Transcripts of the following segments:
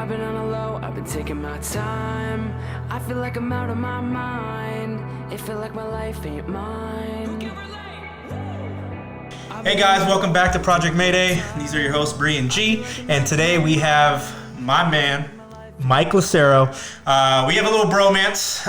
I've been on a low, I've been taking my time. I feel like I'm out of my mind. It feel like my life ain't mine. Hey guys, welcome back to Project Mayday. These are your hosts, Bree and G. And today we have my man, Mike Lucero. We have a little bromance,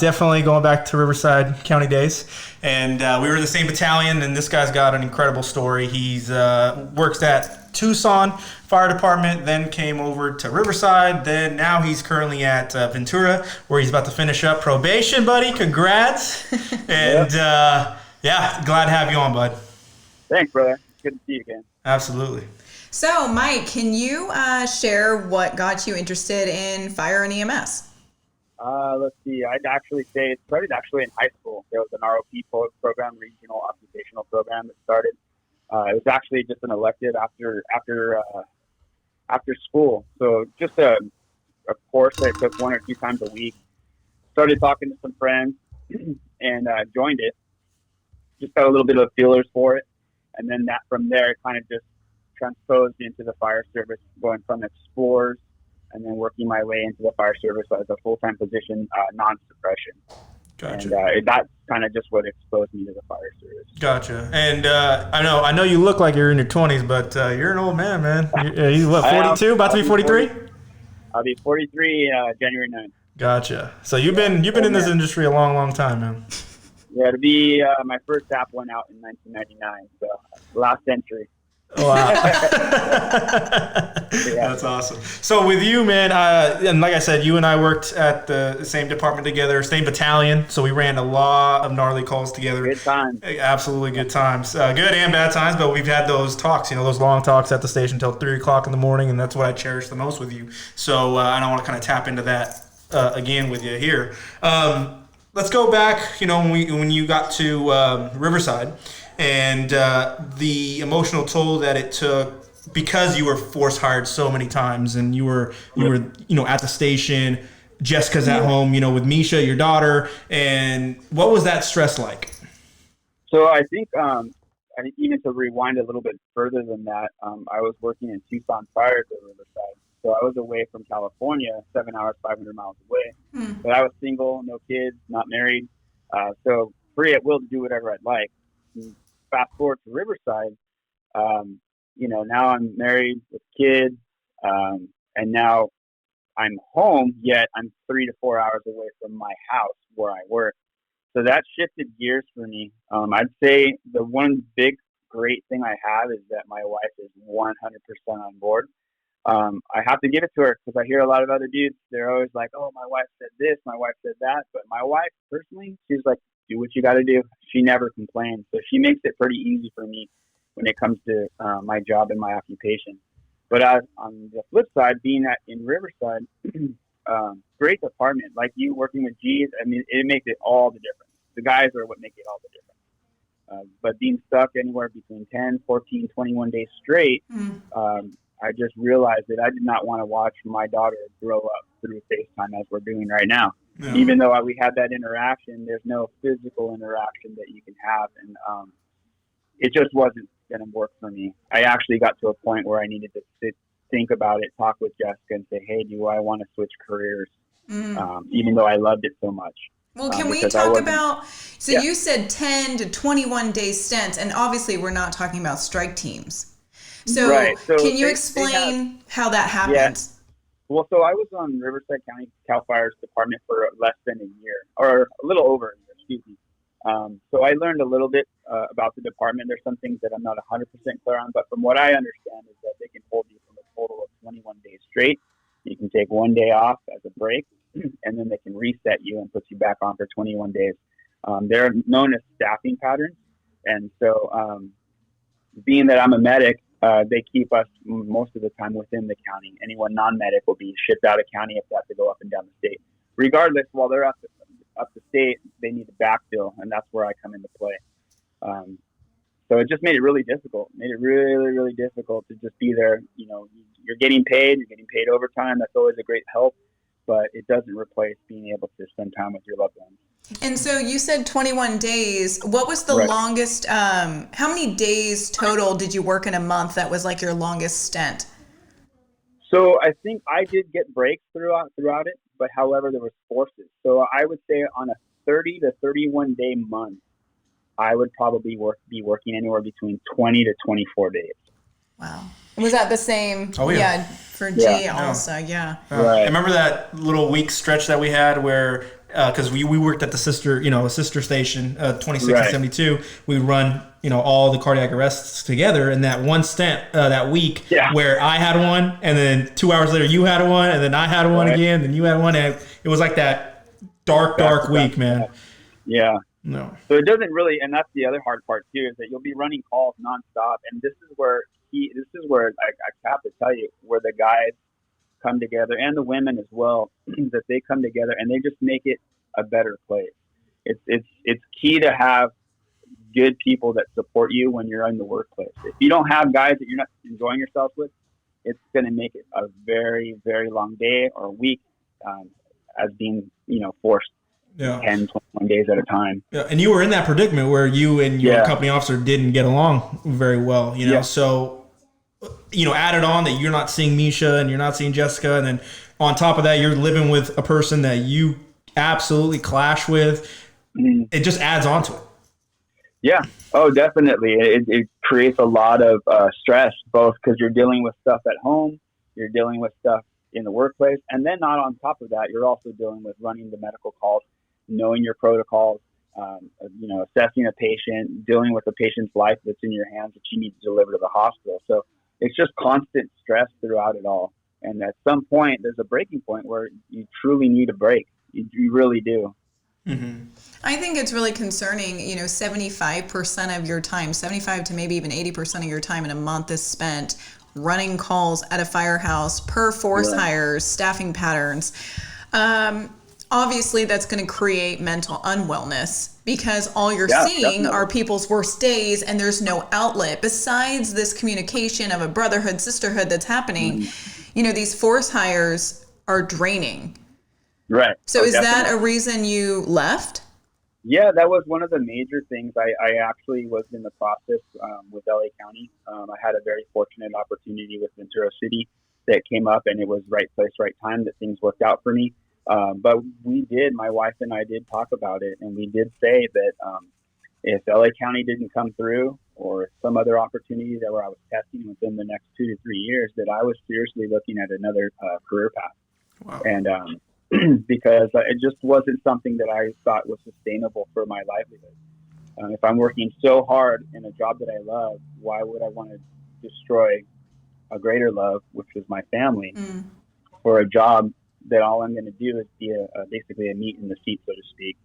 definitely going back to Riverside County days. And we were in the same battalion, and this guy's got an incredible story. He's works at Tucson Fire Department, then came over to Riverside, then now he's currently at Ventura, where he's about to finish up probation, buddy. Congrats. And yeah, glad to have you on, bud. Thanks, brother. Good to see you again. Absolutely. So, Mike, can you share what got you interested in fire and EMS? Let's see. I'd actually say it started actually in high school. There was an ROP program, regional occupational program that started. It was actually just an elective after school. So just a course that I took 1 or 2 times a week. Started talking to some friends and joined it. Just got a little bit of feelers for it. And then from there, it kind of just transposed into the fire service, going from explorers and then working my way into the fire service as a full-time position, non-suppression. Gotcha. And that's kind of just what exposed me to the fire service. Gotcha. And I know you look like you're in your 20s, but you're an old man. You what, 42? About to be 43? I'll be 43 January 9th. Gotcha. So you've been in this industry a long, long time, man. Yeah, to be my first app went out in 1999, so last century. Wow. That's awesome. So with you, man, and like I said, you and I worked at the same department together, same battalion, so we ran a lot of gnarly calls together. Good times. Absolutely good times. Good and bad times, but we've had those talks, those long talks at the station until 3 o'clock in the morning, and that's what I cherish the most with you. So I don't want to kind of tap into that again with you here. Let's go back, when you got to Riverside and the emotional toll that it took because you were force hired so many times and you were at the station, Jessica's at home, with Misha, your daughter, and what was that stress like? So I think even to rewind a little bit further than that, I was working in Tucson prior to Riverside. So I was away from California, 7 hours, 500 miles away. But I was single, no kids, not married. So free at will to do whatever I'd like. And fast forward to Riverside, now I'm married with kids. And now I'm home, yet I'm 3 to 4 hours away from my house where I work. So that shifted gears for me. I'd say the one big great thing I have is that my wife is 100% on board. I have to give it to her because I hear a lot of other dudes. They're always like, "Oh, my wife said this, my wife said that." But my wife, personally, she's like, "Do what you got to do." She never complains, so she makes it pretty easy for me when it comes to my job and my occupation. But on the flip side, being in Riverside, great department, like you working with G's. I mean, it makes it all the difference. The guys are what make it all the difference. But being stuck anywhere between 10, 14, 21 days straight. I just realized that I did not want to watch my daughter grow up through FaceTime as we're doing right now. Yeah. Even though we had that interaction, there's no physical interaction that you can have. And it just wasn't going to work for me. I actually got to a point where I needed to think about it, talk with Jessica and say, "Hey, do I want to switch careers?" Even though I loved it so much. Well, can we talk about, you said 10 to 21 day stints, and obviously we're not talking about strike teams. So, right. So can you explain how that happens? Yeah. Well, so I was on Riverside County CAL FIRE's department for less than a year, or a little over a year, excuse me. So I learned a little bit about the department. There's some things that I'm not 100% clear on, but from what I understand is that they can hold you from a total of 21 days straight. You can take 1 day off as a break, and then they can reset you and put you back on for 21 days. They're known as staffing patterns. And so being that I'm a medic, they keep us most of the time within the county. Anyone non-medic will be shipped out of county if they have to go up and down the state. Regardless, while they're up the state, they need to backfill, and that's where I come into play. So it just made it really difficult. Made it really, really difficult to just be there. You're getting paid overtime. That's always a great help, but it doesn't replace being able to spend time with your loved ones. And so you said 21 days. What was the longest, how many days total did you work in a month that was like your longest stint? So I think I did get breaks throughout it, but however, there was forces. So I would say on a 30 to 31 day month, I would probably be working anywhere between 20 to 24 days. Wow. Was that the same? Oh, yeah. For G also, yeah. Right. I remember that little week stretch that we had where, because we worked at the sister station, 26 and 72. We would run, all the cardiac arrests together. And that one stint that week where I had one, and then 2 hours later you had one, and then I had one again, then you had one. And it was like that dark week, man. Yeah. No. So it doesn't really, and that's the other hard part too, is that you'll be running calls nonstop. And this is where I have to tell you, where the guys come together, and the women as well, that they come together and they just make it a better place. It's key to have good people that support you when you're in the workplace. If you don't have guys that you're not enjoying yourself with, it's going to make it a very, very long day or a week, as being, forced 10, 21 days at a time. Yeah, and you were in that predicament where you and your company officer didn't get along very well, so, added on that you're not seeing Misha and you're not seeing Jessica. And then on top of that, you're living with a person that you absolutely clash with. Mm-hmm. It just adds on to it. Yeah. Oh, definitely. It creates a lot of stress, both because you're dealing with stuff at home, you're dealing with stuff in the workplace. And then not on top of that, you're also dealing with running the medical calls, knowing your protocols, assessing a patient, dealing with a patient's life that's in your hands that you need to deliver to the hospital. So it's just constant stress throughout it all. And at some point, there's a breaking point where you truly need a break. You really do. Mm-hmm. I think it's really concerning, 75% of your time, 75 to maybe even 80% of your time in a month is spent running calls at a firehouse per force hires, staffing patterns. Obviously, that's going to create mental unwellness because all you're seeing are people's worst days and there's no outlet. Besides this communication of a brotherhood, sisterhood that's happening, these force hires are draining. Right. So is that a reason you left? Yeah, that was one of the major things. I actually was in the process with LA County. I had a very fortunate opportunity with Ventura City that came up, and it was right place, right time that things worked out for me. But my wife and I did talk about it, and we did say that if LA County didn't come through, or some other opportunity that where I was testing within the next 2 to 3 years, that I was seriously looking at another career path. Wow. And because it just wasn't something that I thought was sustainable for my livelihood. If I'm working so hard in a job that I love, why would I want to destroy a greater love, which is my family, for a job that all I'm going to do is be basically a meat in the seat, so to speak.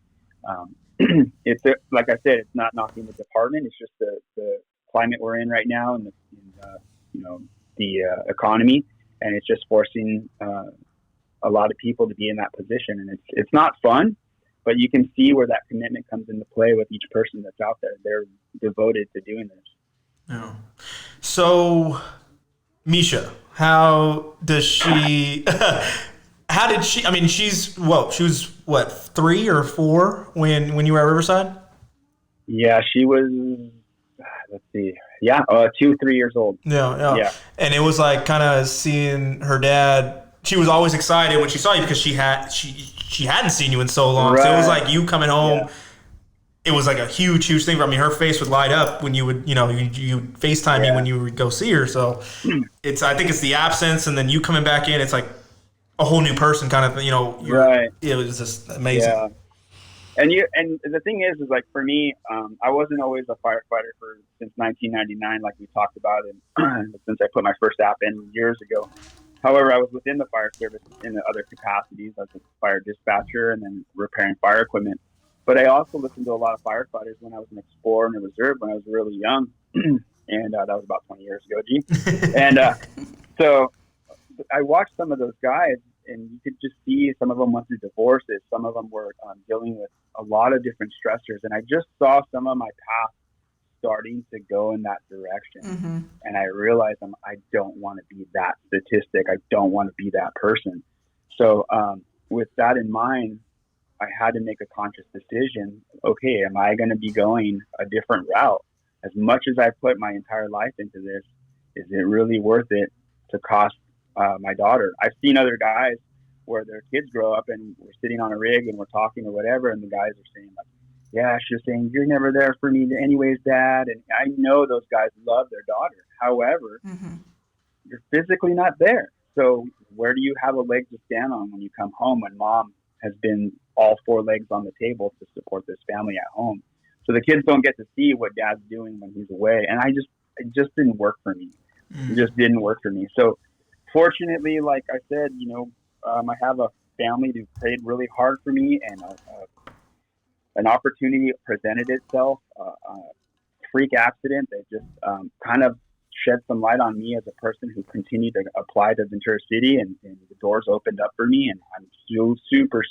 It's like I said, it's not knocking the department. It's just the climate we're in right now, and the economy, and it's just forcing a lot of people to be in that position, and it's not fun. But you can see where that commitment comes into play with each person that's out there. They're devoted to doing this. Oh. So, Misha, how does she? How did she? I mean, she was what, 3 or 4 when you were at Riverside? Yeah, she was. Let's see. Yeah, 2, 3 years old. Yeah. And it was like kind of seeing her dad. She was always excited when she saw you because she hadn't seen you in so long. Right. So it was like you coming home. Yeah. It was like a huge thing. I mean, her face would light up when you would, you FaceTime me when you would go see her. So I think it's the absence, and then you coming back in. It's like a whole new person, kind of. Right. It was just amazing. Yeah. And the thing is like for me, I wasn't always a firefighter since 1999, like we talked about, and since I put my first app in years ago. However, I was within the fire service in the other capacities. I was a fire dispatcher and then repairing fire equipment. But I also listened to a lot of firefighters when I was an explorer in the reserve when I was really young. And that was about 20 years ago, G. And so I watched some of those guys, and you could just see some of them went through divorces. Some of them were dealing with a lot of different stressors. And I just saw some of my path starting to go in that direction. Mm-hmm. And I realized I don't want to be that statistic. I don't want to be that person. So with that in mind, I had to make a conscious decision. Okay, am I going to be going a different route? As much as I put my entire life into this, is it really worth it to cost my daughter. I've seen other guys where their kids grow up and we're sitting on a rig and we're talking or whatever, and the guys are saying like, yeah, she's saying, you're never there for me anyways, Dad. And I know those guys love their daughter. However, you're physically not there. So where do you have a leg to stand on when you come home when mom has been all four legs on the table to support this family at home? So the kids don't get to see what Dad's doing when he's away. And it just didn't work for me. It just didn't work for me. So fortunately, like I said, I have a family who prayed really hard for me, and an opportunity presented itself, a freak accident that just kind of shed some light on me as a person who continued to apply to Ventura City, and the doors opened up for me, and I'm so super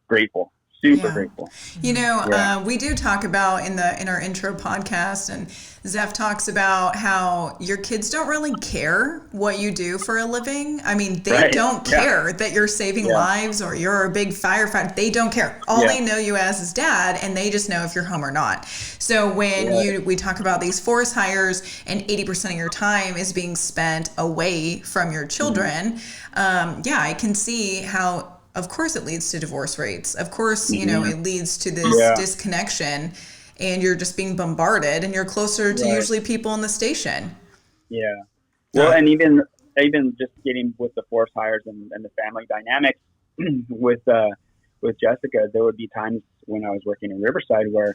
grateful. Super grateful. We do talk about in our intro podcast, and Zeph talks about how your kids don't really care what you do for a living. I mean, they don't care that you're saving lives or you're a big firefighter. They don't care. All they know you as is Dad, and they just know if you're home or not. So when we talk about these force hires and 80% of your time is being spent away from your children, I can see how, of course, it leads to divorce rates. Of course, it leads to this disconnection, and you're just being bombarded, and you're closer to usually people in the station. Yeah. Well, and even just getting with the force hires and the family dynamics with Jessica, there would be times when I was working in Riverside where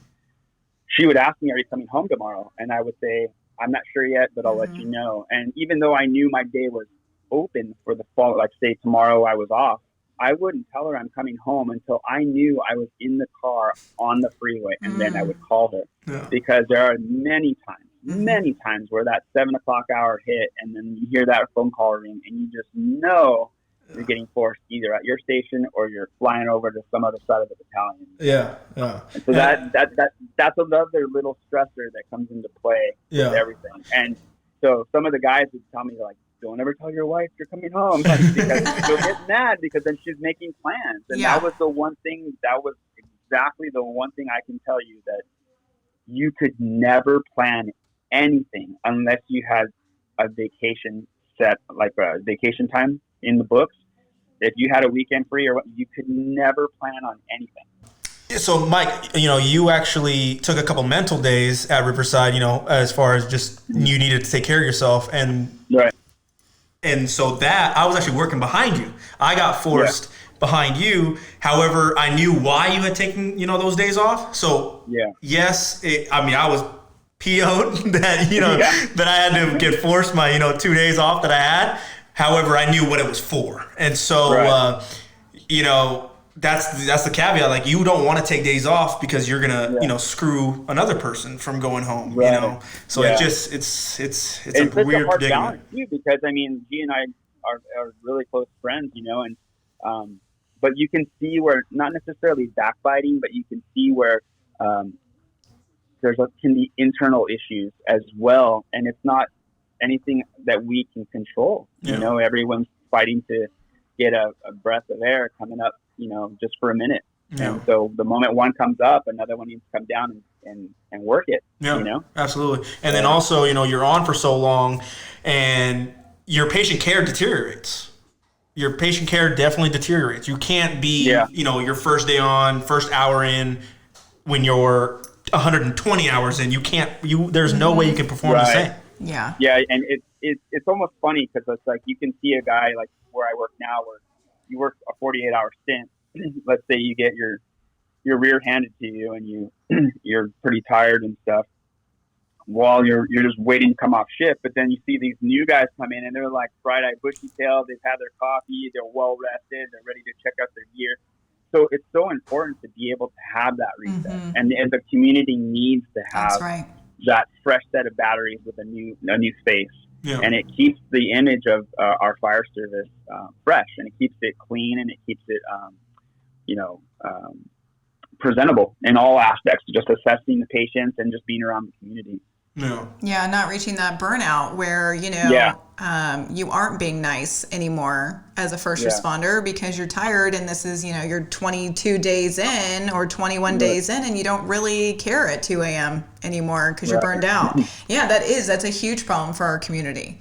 she would ask me, "Are you coming home tomorrow?" And I would say, "I'm not sure yet, but I'll let you know." And even though I knew my day was open for the fall, like say tomorrow I was off, I wouldn't tell her I'm coming home until I knew I was in the car on the freeway, and then I would call her, because there are many times where that 7 o'clock hour hit, and then you hear that phone call ring, and you just know you're getting forced either at your station or you're flying over to some other side of the battalion. And so that's another little stressor that comes into play with everything. And so some of the guys would tell me like, "Don't ever tell your wife you're coming home," because she'll get mad, because then she's making plans. And that was exactly the one thing I can tell you, that you could never plan anything unless you had a vacation set, like a vacation time in the books. If you had a weekend free, or you could never plan on anything. So, Mike, you actually took a couple mental days at Riverside, as far as just you needed to take care of yourself. And so that I was actually working behind you. I got forced behind you. However, I knew why you had taken, those days off. So yes, I was PO'd that, that I had to get forced my, 2 days off that I had. However, I knew what it was for. And so, that's the caveat. Like, you don't want to take days off because you're going to, screw another person from going home, So it's a weird hard predicament. Balance too, because G and I are really close friends, and but you can see where, not necessarily backbiting, but you can see where can be internal issues as well, and it's not anything that we can control. Everyone's fighting to get a breath of air coming up, just for a minute. And so the moment one comes up, another one needs to come down and work it. Absolutely. And then also, you're on for so long, and your patient care deteriorates. Your patient care definitely deteriorates. You can't be, your first day on, first hour in, when you're 120 hours in. There's no way you can perform the same. Yeah. Yeah, and it's almost funny, because it's like you can see a guy like where I work now, where you work a 48-hour stint. Let's say you get your rear handed to you, and you're pretty tired and stuff, while you're just waiting to come off shift. But then you see these new guys come in, and they're like bright-eyed, bushy-tailed. They've had their coffee. They're well rested. They're ready to check out their gear. So it's so important to be able to have that reset, and the community needs to have that fresh set of batteries with a new space. And it keeps the image of our fire service fresh, and it keeps it clean, and it keeps it presentable in all aspects, just assessing the patients and just being around the community. Yeah, not reaching that burnout where, you aren't being nice anymore as a first responder, because you're tired, and this is, you're 22 days in or 21 days in, and you don't really care at 2 a.m. anymore because you're burned out. That's a huge problem for our community.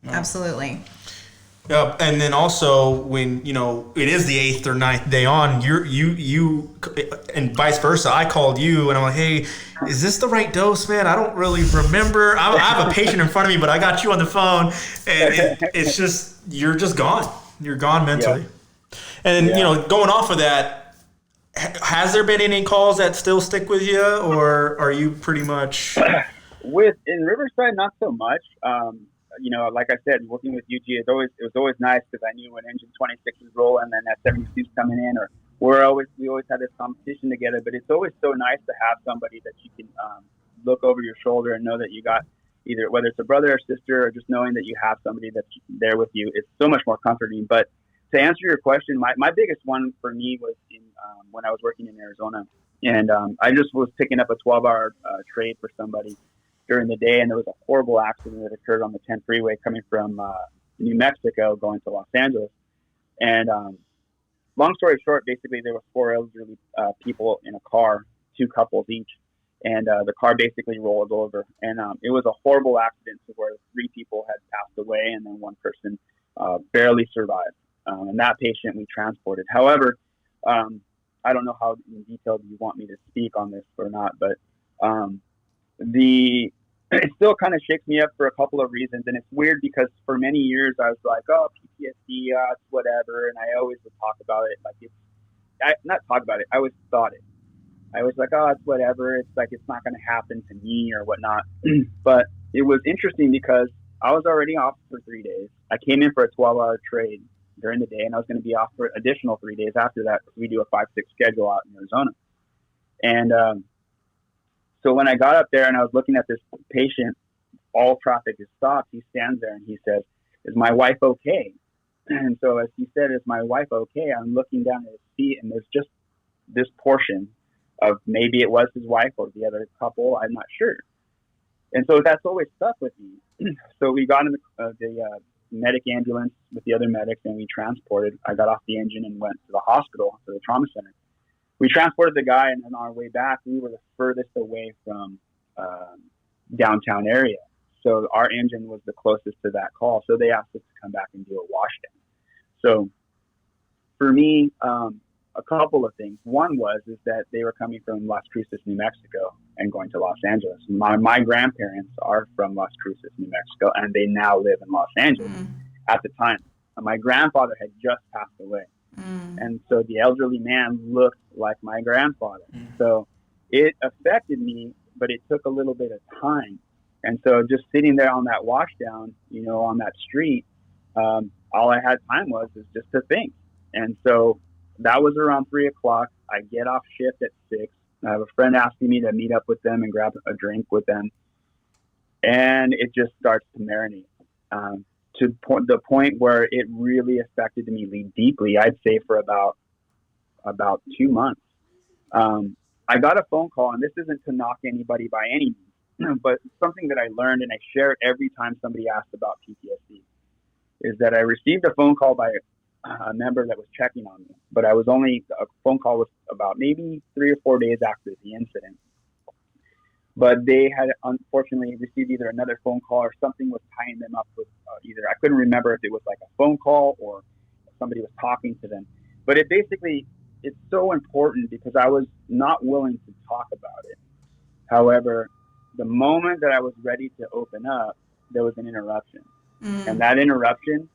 Absolutely. Yep. And then also when, it is the 8th or 9th day on, you and vice versa. I called you and I'm like, hey, is this the right dose, man? I don't really remember. I have a patient in front of me, but I got you on the phone, and it's just, you're just gone. You're gone mentally. Yeah. And then, going off of that, has there been any calls that still stick with you, or are you pretty much in Riverside? Not so much. Like I said, working with UG, it was always nice because I knew when engine 26 was rolling and then that 72's coming in, or we always had this competition together. But it's always so nice to have somebody that you can look over your shoulder and know that you got either, whether it's a brother or sister, or just knowing that you have somebody that's there with you. It's so much more comforting. But to answer your question, my biggest one for me was when I was working in Arizona, and I just was picking up a 12-hour trade for somebody during the day, and there was a horrible accident that occurred on the 10 freeway coming from New Mexico going to Los Angeles. And long story short, basically there were 4 elderly people in a car, 2 couples each, and the car basically rolled over. And it was a horrible accident to where 3 people had passed away, and then 1 person barely survived. And that patient we transported. However, I don't know how in detail you want me to speak on this or not, but it still kind of shakes me up for a couple of reasons. And it's weird because for many years I was like, oh, PTSD, it's whatever. And I always would talk about it. I always thought it. I was like, oh, it's whatever. It's like, it's not going to happen to me or whatnot. But it was interesting because I was already off for 3 days. I came in for a 12-hour trade during the day, and I was going to be off for additional 3 days after that. We do a 5-6 schedule out in Arizona. And, so when I got up there and I was looking at this patient, all traffic is stopped. He stands there and he says, is my wife okay? And so as he said, is my wife okay? I'm looking down at his feet, and there's just this portion of, maybe it was his wife or the other couple, I'm not sure. And so that's always stuck with me. So we got in the medic ambulance with the other medics, and we transported. I got off the engine and went to the hospital, to the trauma center. We transported the guy, and on our way back, we were the furthest away from downtown area. So our engine was the closest to that call. So they asked us to come back and do a washdown. So for me, a couple of things. One is that they were coming from Las Cruces, New Mexico, and going to Los Angeles. My grandparents are from Las Cruces, New Mexico, and they now live in Los Angeles at the time. My grandfather had just passed away. And so the elderly man looked like my grandfather. So it affected me, but it took a little bit of time. And so just sitting there on that washdown, on that street, all I had time was just to think. And so that was around 3:00. I get off shift at 6. I have a friend asking me to meet up with them and grab a drink with them. And it just starts to marinate. To the point where it really affected me deeply, I'd say for about 2 months. I got a phone call, and this isn't to knock anybody by any means, but something that I learned, and I share it every time somebody asks about PTSD, is that I received a phone call by a member that was checking on me, but a phone call was about maybe 3 or 4 days after the incident. But they had unfortunately received either another phone call or something was tying them up with I couldn't remember if it was like a phone call or somebody was talking to them. But it's so important because I was not willing to talk about it. However, the moment that I was ready to open up, there was an interruption. And that interruption,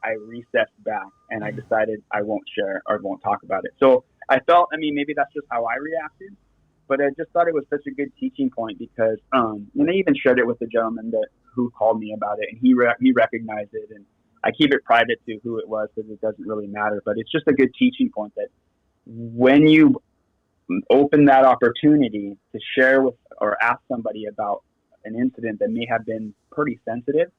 I recessed back and I decided I won't share or won't talk about it. So I felt, maybe that's just how I reacted. But I just thought it was such a good teaching point because, and I even shared it with the gentleman who called me about it, and he recognized it. And I keep it private to who it was because it doesn't really matter. But it's just a good teaching point that when you open that opportunity to share with or ask somebody about an incident that may have been pretty sensitive,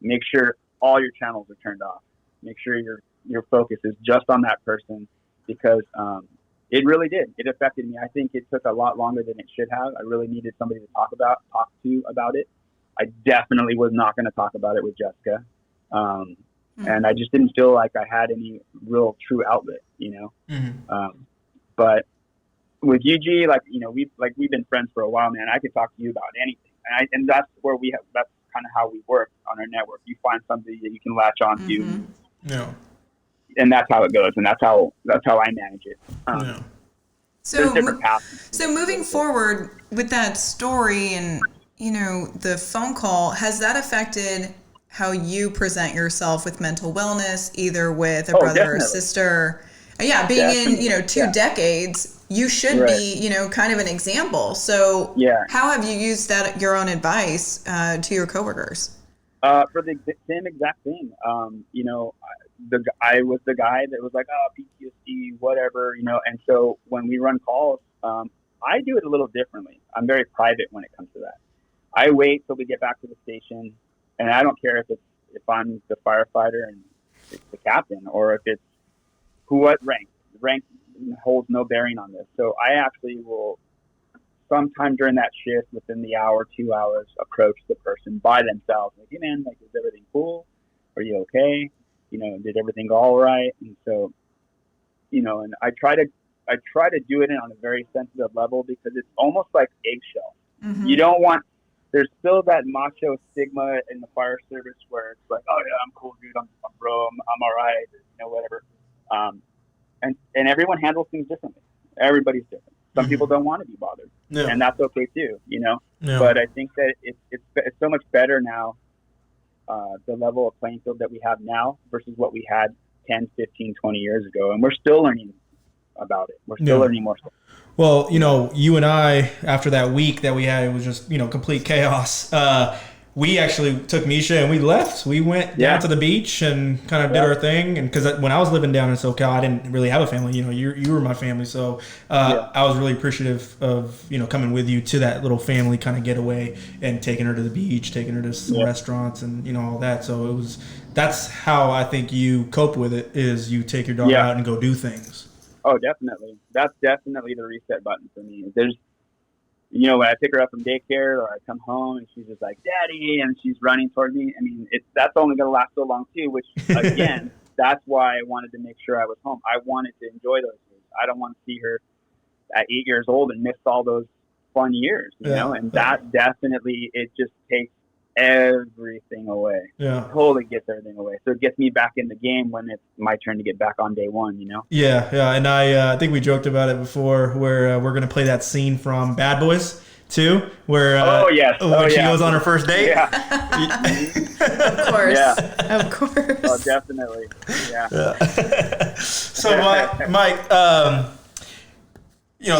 make sure all your channels are turned off. Make sure your focus is just on that person because it really did. It affected me. I think it took a lot longer than it should have. I really needed somebody to talk to about it. I definitely was not going to talk about it with Jessica. And I just didn't feel like I had any real true outlet, but with UG, we've been friends for a while, man. I could talk to you about anything. And that's where that's kind of how we work. on our network. You find somebody that you can latch onto, Yeah. and that's how it goes, and that's how I manage it. Yeah. There's different paths. So moving forward with that story and, the phone call, has that affected how you present yourself with mental wellness, either with a brother or Definitely. sister? Yeah, being Definitely. in, 2 decades, you should be, kind of an example. So how have you used that, your own advice, to your coworkers? For the same exact thing. I was the guy that was like, PTSD, whatever, and so when we run calls, I do it a little differently. I'm very private when it comes to that. I wait till we get back to the station, and I don't care if I'm the firefighter and it's the captain, or if it's what rank. Rank holds no bearing on this. So I actually will, sometime during that shift, within the hour, 2 hours, approach the person by themselves. Like, hey man, like, is everything cool? Are you okay? Did everything go all right? And so, and I try to do it on a very sensitive level, because it's almost like eggshell. Mm-hmm. You don't want, there's still that macho stigma in the fire service where it's like, oh yeah, I'm cool, dude, I'm bro, I'm all right, whatever. And everyone handles things differently. Everybody's different. Some people don't want to be bothered, and that's okay too, Yeah. But I think that it's so much better now, the level of playing field that we have now versus what we had 10, 15, 20 years ago. And we're still learning about it. We're still learning more stuff. Well, you and I, after that week that we had, it was just, complete chaos. We actually took Misha and we left. We went down to the beach and kind of did our thing. And because when I was living down in SoCal, I didn't really have a family. You were my family. So I was really appreciative of, coming with you to that little family kind of getaway and taking her to the beach, taking her to some restaurants and, all that. So that's how I think you cope with it, is you take your dog out and go do things. Oh, definitely. That's definitely the reset button for me. There's, when I pick her up from daycare or I come home and she's just like, Daddy, and she's running toward me. I mean, that's only going to last so long too, which again, that's why I wanted to make sure I was home. I wanted to enjoy those years. I don't want to see her at 8 years old and miss all those fun years, and that definitely, it just takes everything away. Totally gets everything away. So it gets me back in the game when it's my turn to get back on day one, and I think we joked about it before, where we're gonna play that scene from Bad Boys 2, where when she goes on her first date. Of course. Of course. Oh, definitely. So Mike,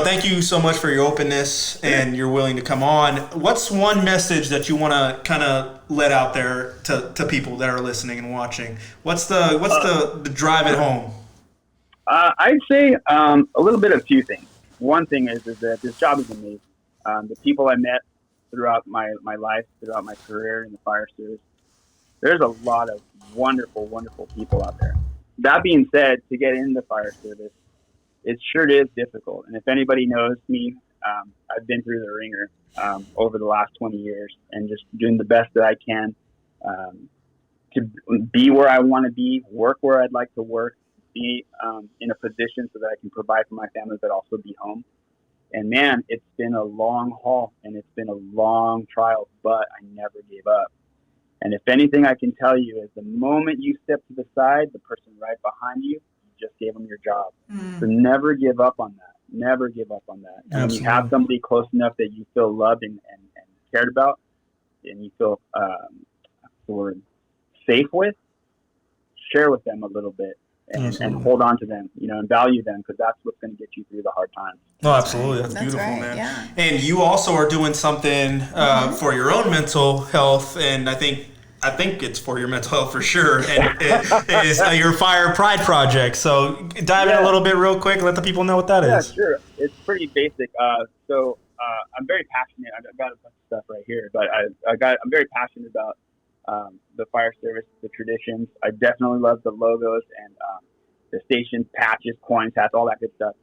thank you so much for your openness and you're willing to come on. What's one message that you want to kind of let out there to people that are listening and watching? What's the drive at home? I'd say a little bit of two things. One thing is that this job is amazing. The people I met throughout my life, throughout my career in the fire service, there's a lot of wonderful, wonderful people out there. That being said, to get in the fire service, it sure is difficult. And if anybody knows me, I've been through the ringer over the last 20 years and just doing the best that I can to be where I want to be, work where I'd like to work, be in a position so that I can provide for my family, but also be home. And man, it's been a long haul and it's been a long trial, but I never gave up. And if anything I can tell you is the moment you step to the side, the person right behind you, just gave them your job. So never give up on that. Never give up on that. And when you have somebody close enough that you feel loved and cared about, and you feel safe with, share with them a little bit and hold on to them, and value them, because that's what's going to get you through the hard times. Oh, absolutely. That's beautiful, right, man. Yeah. And you also are doing something for your own mental health, and I think it's for your mental health for sure, and it is your Fire Pride project. So dive in a little bit real quick and let the people know what that is. Yeah, sure. It's pretty basic. So I'm very passionate. I've got a bunch of stuff right here, but I'm very passionate about the fire service, the traditions. I definitely love the logos and the station patches, coins, hats, all that good stuff.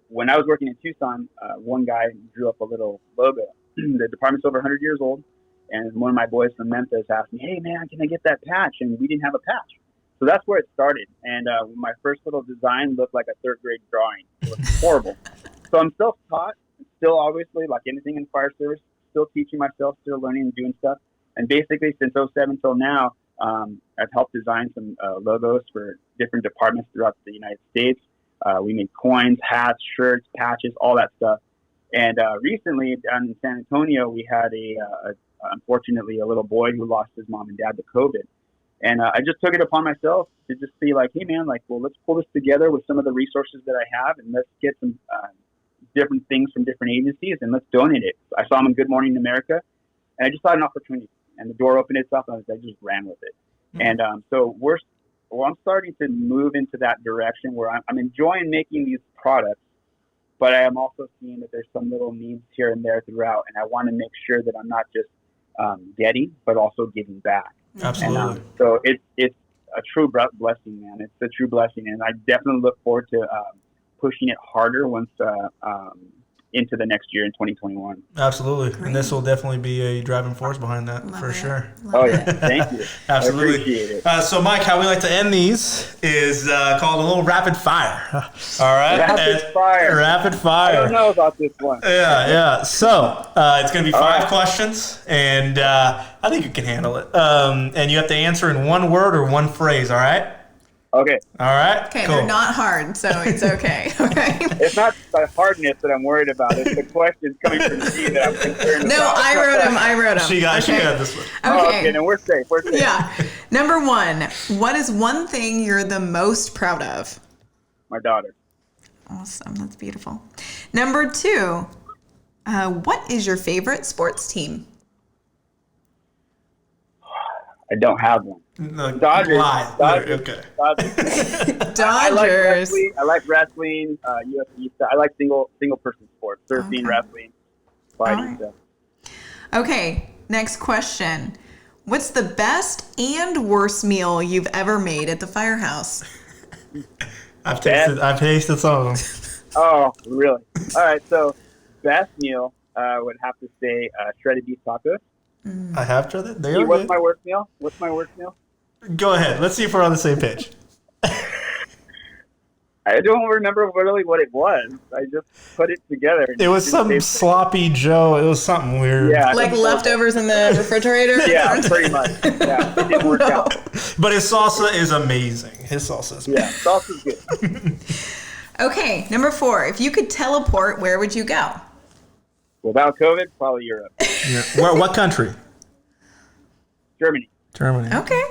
When I was working in Tucson, one guy drew up a little logo. The department's over 100 years old. And one of my boys from Memphis asked me, hey, man, can I get that patch? And we didn't have a patch. So that's where it started. And my first little design looked like a third grade drawing. It was horrible. So I'm self-taught, still obviously, like anything in fire service, still teaching myself, still learning and doing stuff. And basically, since '07 till now, I've helped design some logos for different departments throughout the United States. We made coins, hats, shirts, patches, all that stuff. And recently, down in San Antonio, we had unfortunately, a little boy who lost his mom and dad to COVID. And I just took it upon myself to just be like, hey, man, well, let's pull this together with some of the resources that I have, and let's get some different things from different agencies, and let's donate it. I saw him in Good Morning America, and I just saw an opportunity. And the door opened itself, and I just ran with it. Mm-hmm. And so I'm starting to move into that direction where I'm enjoying making these products, but I am also seeing that there's some little needs here and there throughout, and I want to make sure that I'm not just getting, but also giving back. Absolutely. And, so it's a true blessing, man. It's a true blessing, and I definitely look forward to pushing it harder once into the next year in 2021. Absolutely. Great. And this will definitely be a driving force behind that. Love for it. sure. Oh, yeah. Thank you. Absolutely. I appreciate it. So, Mike, how we like to end these is called a little rapid fire. All right? Rapid fire. Rapid fire. I don't know about this one. Yeah. So, it's going to be 5 questions, and I think you can handle it. And you have to answer in one word or one phrase, all right? Okay. All right? Okay, cool. they're not hard, so it's okay. Okay. It's not the hardness that I'm worried about. It's the questions coming from me that I'm concerned No, about. I wrote them. She got this one. Okay, then we're safe. We're safe. Yeah. Number 1, what is one thing you're the most proud of? My daughter. Awesome. That's beautiful. Number 2, what is your favorite sports team? I don't have one. No, Dodgers. lie. Dodgers. Okay. Dodgers. Dodgers. I like wrestling. UFC stuff. I like single person sports. Surfing, Okay. wrestling, fighting All right. stuff. Okay, next question. What's the best and worst meal you've ever made at the firehouse? I've tasted some of them. Oh, really? All right. So, best meal would have to say shredded beef tacos. I have tried it. They Hey, are what's good. my worst meal? What's my worst meal? Go ahead. Let's see if we're on the same page. I don't remember really what it was. I just put it together. It was some sloppy Joe. It was something weird. Yeah. Like leftovers in the refrigerator? Yeah, pretty much. Yeah, it didn't work out. But his salsa is amazing. His salsa is Yeah, salsa's good. Okay, number 4. If you could teleport, where would you go? Without COVID, probably Europe. Yeah. What country? Germany. Germany. Okay.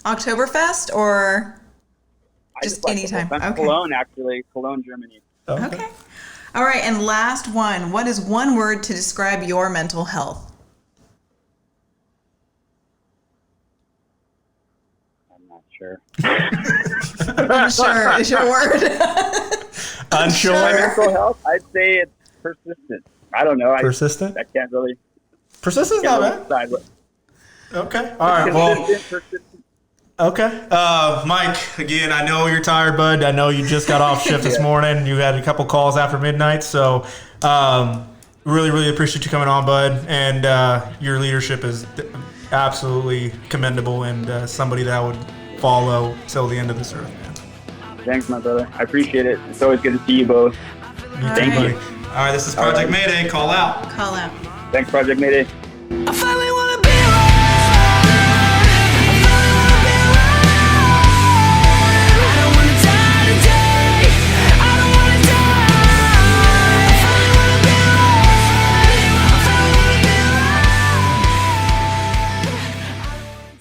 Oktoberfest or I just like anytime? the whole- Okay. Cologne, actually. Cologne, Germany. Okay. All right, and last one. What is one word to describe your mental health? I'm not sure. Unsure is your word. My Unsure. mental health, I'd say it's persistent. I don't know. Persistent? I can't really Persistent's get not bad. decide what. Okay. All right. Well. Persistent. Okay. Mike, again, I know you're tired, bud. I know you just got off shift this morning. You had a couple calls after midnight. So really, really appreciate you coming on, bud. And your leadership is absolutely commendable and somebody that I would follow till the end of this earth, man. Thanks, my brother. I appreciate it. It's always good to see you both. You too, Thank buddy. you. All right, this is Project Mayday. Call out. Call out. Thanks, Project Mayday.